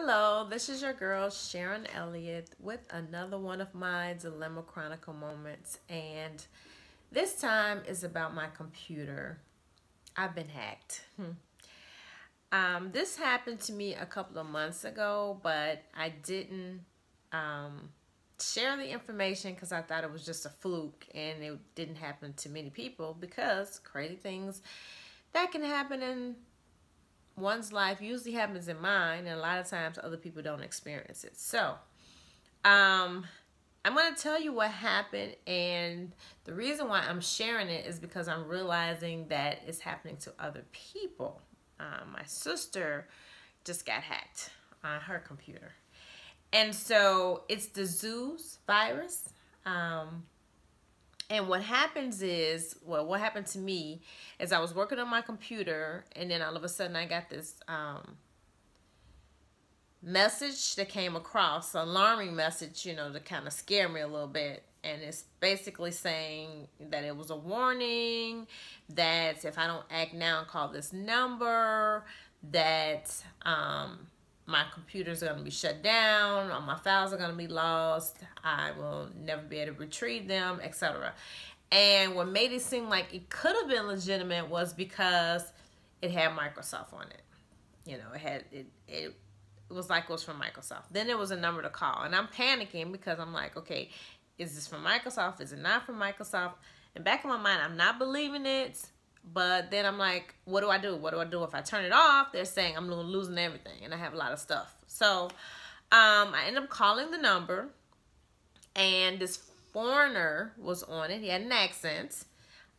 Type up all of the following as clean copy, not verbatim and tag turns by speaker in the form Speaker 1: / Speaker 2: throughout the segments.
Speaker 1: Hello, this is your girl Sharon Elliott with another one of my Dilemma Chronicle moments, and this time is about my computer. I've been hacked. This happened to me a couple of months ago, but I didn't share the information because I thought it was just a fluke and it didn't happen to many people because crazy things that can happen in one's life usually happens in mine, and a lot of times other people don't experience it. So I'm going to tell you what happened, and the reason why I'm sharing it is because I'm realizing that it's happening to other people. My sister just got hacked on her computer, and so it's the Zeus virus. And what happens is, well, what happened to me is I was working on my computer, and then all of a sudden I got this message that came across, an alarming message, you know, to kind of scare me a little bit. And it's basically saying that it was a warning, that if I don't act now and call this number, that my computer's going to be shut down, or my files are going to be lost, I will never be able to retrieve them, etc. And what made it seem like it could have been legitimate was because it had Microsoft on it. You know, it was like it was from Microsoft. Then there was a number to call, and I'm panicking because I'm like, okay, is this from Microsoft? Is it not from Microsoft? And back in my mind, I'm not believing it. But then I'm like, what do I do? What do I do if I turn it off? They're saying I'm losing everything, and I have a lot of stuff. So I ended up calling the number, and this foreigner was on it. He had an accent,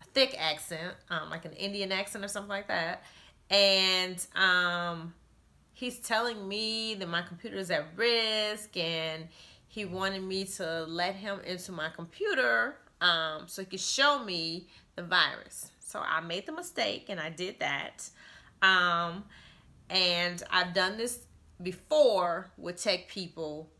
Speaker 1: a thick accent, like an Indian accent or something like that. And he's telling me that my computer is at risk, and he wanted me to let him into my computer so he could show me the virus. So I made the mistake, and I did that. And I've done this before with tech people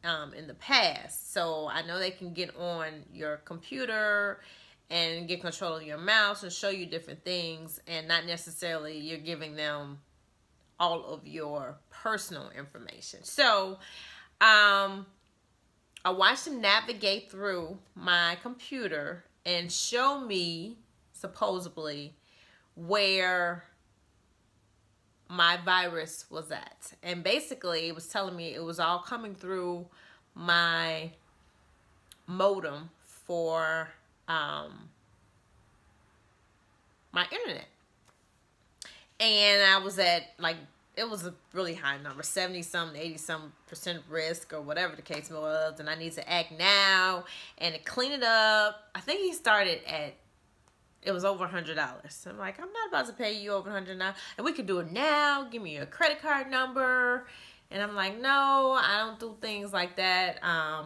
Speaker 1: in the past. So I know they can get on your computer and get control of your mouse and show you different things, and not necessarily you're giving them all of your personal information. So I watched him navigate through my computer and show me, supposedly, where my virus was at. And basically it was telling me it was all coming through my modem for my internet. And I was at, like, it was a really high number, 70-something, 80-something% risk, or whatever the case was, and I need to act now and to clean it up. I think he started at, it was over $100. I'm like, I'm not about to pay you over $100 now, and we could do it now. Give me your credit card number. And I'm like, no, I don't do things like that.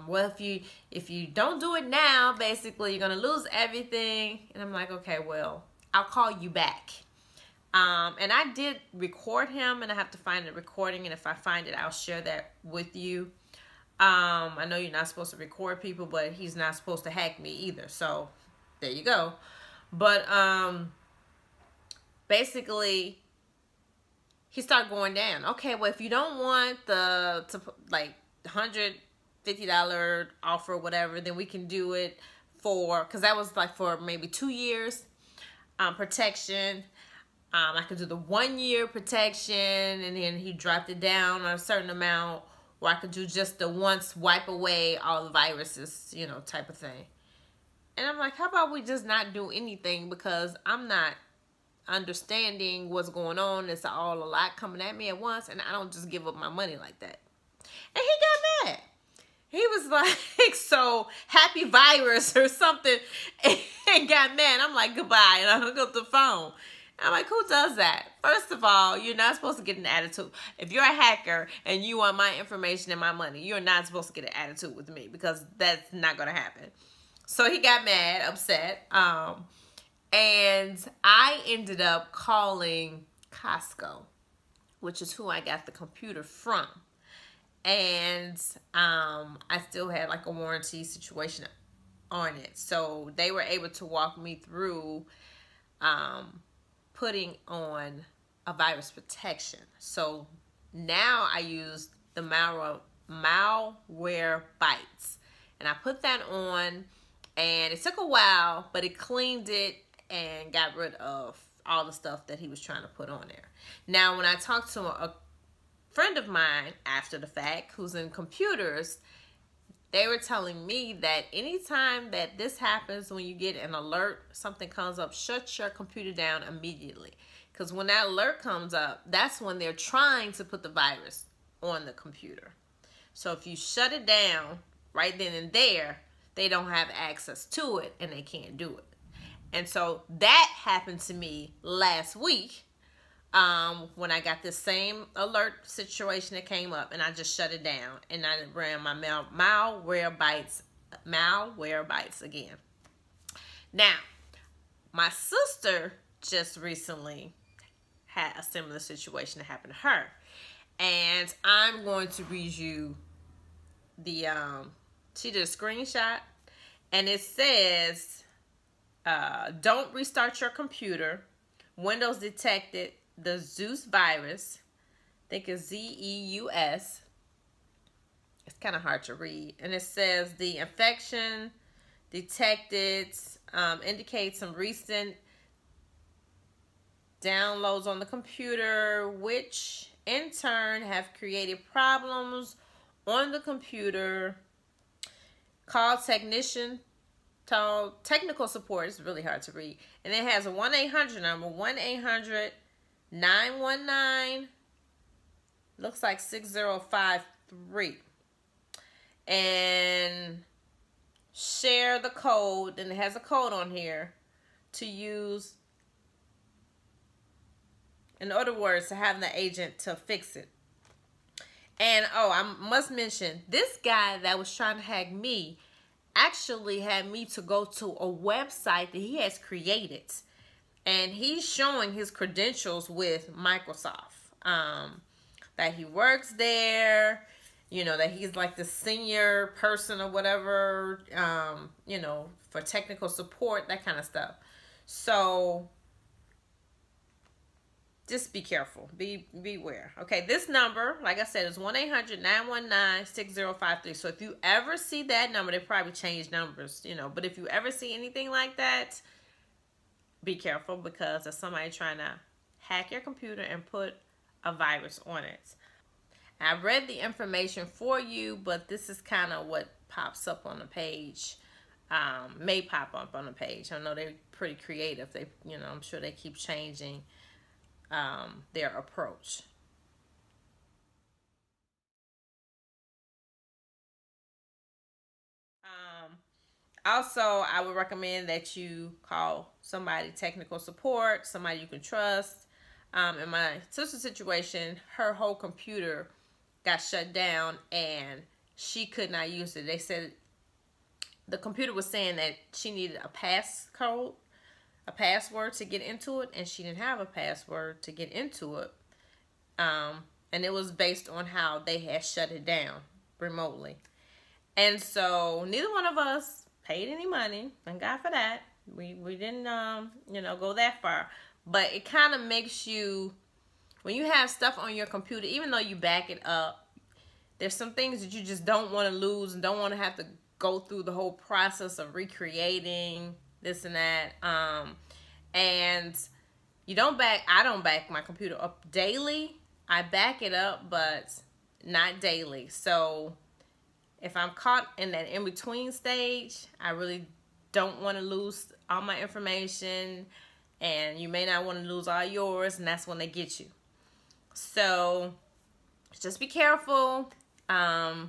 Speaker 1: Well, if you don't do it now, basically you're gonna lose everything. And I'm like, okay, well, I'll call you back. And I did record him, and I have to find the recording, and if I find it, I'll share that with you. I know you're not supposed to record people, but he's not supposed to hack me either. So there you go. But basically, he started going down. Okay, well, if you don't want the like $150 offer or whatever, then we can do it for, because that was like for maybe 2 years protection. I could do the 1 year protection, and then he dropped it down on a certain amount, or I could do just the once wipe away all the viruses, you know, type of thing. And I'm like, how about we just not do anything, because I'm not understanding what's going on. It's all a lot coming at me at once, and I don't just give up my money like that. And he got mad. He was like, so happy virus or something, and got mad. I'm like, goodbye, and I hung up the phone. I'm like, who does that? First of all, you're not supposed to get an attitude. If you're a hacker and you want my information and my money, you're not supposed to get an attitude with me, because that's not going to happen. So he got mad, upset, and I ended up calling Costco, which is who I got the computer from. And I still had like a warranty situation on it. So they were able to walk me through putting on a virus protection. So now I use the malware bites. And I put that on, and it took a while, but it cleaned it and got rid of all the stuff that he was trying to put on there. Now, when I talked to a friend of mine after the fact who's in computers, they were telling me that anytime that this happens, when you get an alert, something comes up, shut your computer down immediately. Because when that alert comes up, that's when they're trying to put the virus on the computer. So if you shut it down right then and there, they don't have access to it and they can't do it. And so that happened to me last week when I got this same alert situation that came up, and I just shut it down, and I ran my malware bites again. Now, my sister just recently had a similar situation that happened to her, and I'm going to read you the she did a screenshot, and it says, don't restart your computer. Windows detected the Zeus virus. I think it's Zeus. It's kind of hard to read. And it says the infection detected indicates some recent downloads on the computer, which in turn have created problems on the computer. Call technical support. It's really hard to read. And it has a 1-800 number, 1-800-919, looks like 6053. And share the code, and it has a code on here to use, in other words, to have the agent to fix it. And oh, I must mention, this guy that was trying to hack me actually had me to go to a website that he has created, and he's showing his credentials with Microsoft, that he works there, you know, that he's like the senior person or whatever, you know, for technical support, that kind of stuff. So just be careful, beware. Okay, this number, like I said, is 1-800-919-6053. So if you ever see that number, they probably changed numbers, you know, but if you ever see anything like that, be careful, because there's somebody trying to hack your computer and put a virus on it. I read the information for you, but this is kind of what pops up on the page, may pop up on the page. I know they're pretty creative. They, you know, I'm sure they keep changing their approach. Also, I would recommend that you call somebody technical support, somebody you can trust. In my sister's situation, her whole computer got shut down and she could not use it. They said the computer was saying that she needed a password to get into it, and she didn't have a password to get into it. And it was based on how they had shut it down remotely. And so neither one of us paid any money, thank God for that. We didn't you know, go that far. But it kind of makes you, when you have stuff on your computer, even though you back it up, there's some things that you just don't want to lose and don't want to have to go through the whole process of recreating this and that. And you don't I don't back my computer up daily. I back it up, but not daily. So if I'm caught in that in-between stage, I really don't want to lose all my information, and you may not want to lose all yours, and that's when they get you. So just be careful. I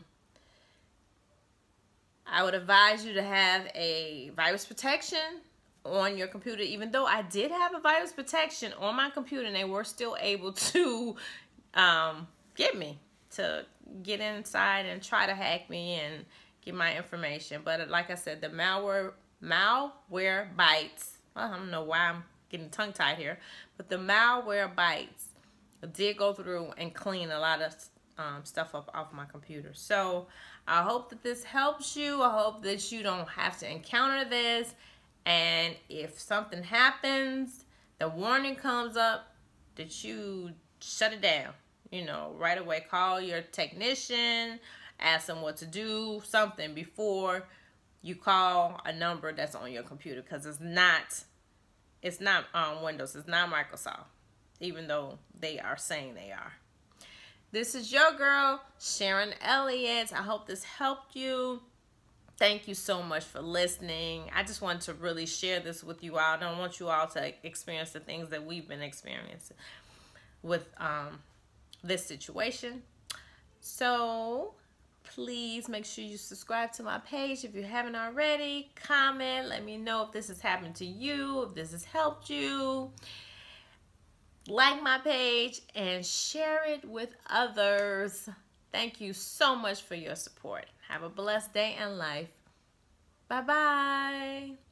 Speaker 1: would advise you to have a virus protection on your computer, even though I did have a virus protection on my computer, and they were still able to get me, to get inside and try to hack me and get my information. But like I said, the malware bites, well, I don't know why I'm getting tongue-tied here, but the malware bites did go through and clean a lot of stuff up off my computer. So I hope that this helps you. I hope that you don't have to encounter this, and if something happens, the warning comes up, that you shut it down. You know, right away, call your technician, ask them what to do, something before you call a number that's on your computer, because it's not Windows, it's not Microsoft, even though they are saying they are. This is your girl, Sharon Elliott. I hope this helped you. Thank you so much for listening. I just wanted to really share this with you all. I don't want you all to experience the things that we've been experiencing with this situation. So please make sure you subscribe to my page if you haven't already. Comment, let me know if this has happened to you, if this has helped you. Like my page and share it with others. Thank you so much for your support. Have a blessed day and life. Bye-bye.